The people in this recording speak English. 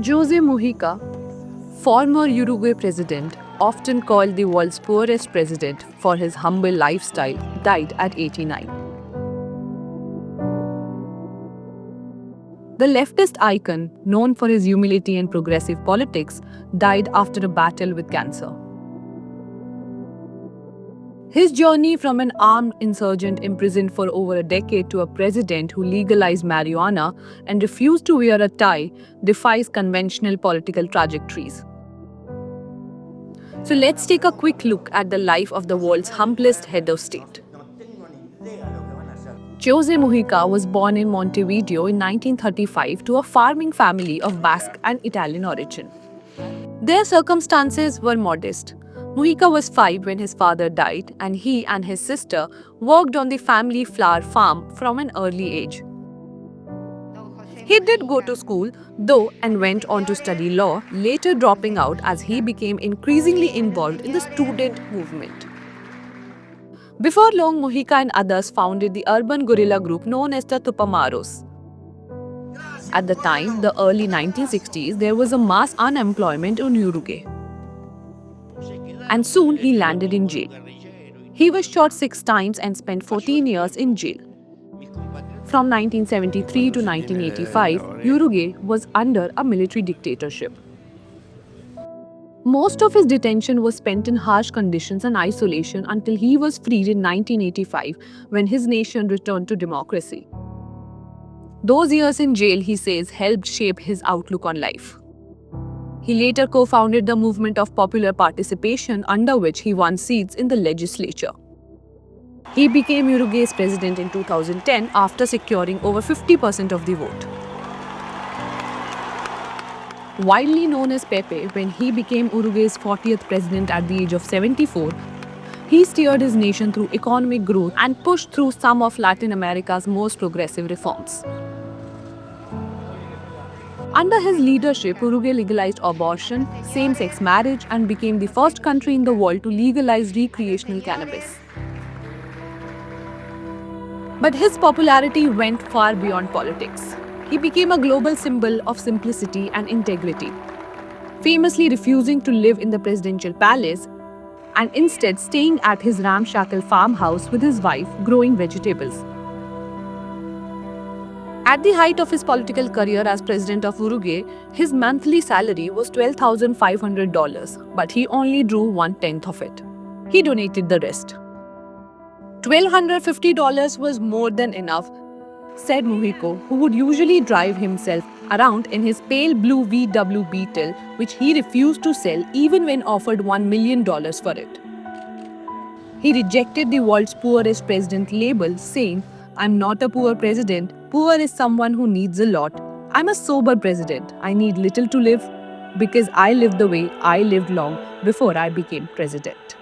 Jose Mujica, former Uruguay president, often called the world's poorest president for his humble lifestyle, died at 89. The leftist icon, known for his humility and progressive politics, died after a battle with cancer. His journey from an armed insurgent imprisoned for over a decade to a president who legalized marijuana and refused to wear a tie defies conventional political trajectories. So let's take a quick look at the life of the world's humblest head of state. Jose Mujica was born in Montevideo in 1935 to a farming family of Basque and Italian origin. Their circumstances were modest. Mujica was 5 when his father died, and he and his sister worked on the family flour farm from an early age. He did go to school, though, and went on to study law, later dropping out as he became increasingly involved in the student movement. Before long, Mujica and others founded the urban guerrilla group known as the Tupamaros. At the time, the early 1960s, there was a mass unemployment in Uruguay. And soon he landed in jail. He was shot 6 times and spent 14 years in jail. From 1973 to 1985, Uruguay was under a military dictatorship. Most of his detention was spent in harsh conditions and isolation until he was freed in 1985 when his nation returned to democracy. Those years in jail, he says, helped shape his outlook on life. He later co-founded the movement of popular participation, under which he won seats in the legislature. He became Uruguay's president in 2010 after securing over 50% of the vote. Widely known as Pepe, when he became Uruguay's 40th president at the age of 74, he steered his nation through economic growth and pushed through some of Latin America's most progressive reforms. Under his leadership, Uruguay legalized abortion, same-sex marriage, and became the first country in the world to legalize recreational cannabis. But his popularity went far beyond politics. He became a global symbol of simplicity and integrity, famously refusing to live in the presidential palace and instead staying at his ramshackle farmhouse with his wife, growing vegetables. At the height of his political career as president of Uruguay, his monthly salary was $12,500, but he only drew 1/10 of it. He donated the rest. $1,250 was more than enough, said Mujica, who would usually drive himself around in his pale blue VW Beetle, which he refused to sell even when offered $1 million for it. He rejected the world's poorest president label, saying, "I'm not a poor president. Poor is someone who needs a lot. I'm a sober president. I need little to live because I lived the way I lived long before I became president."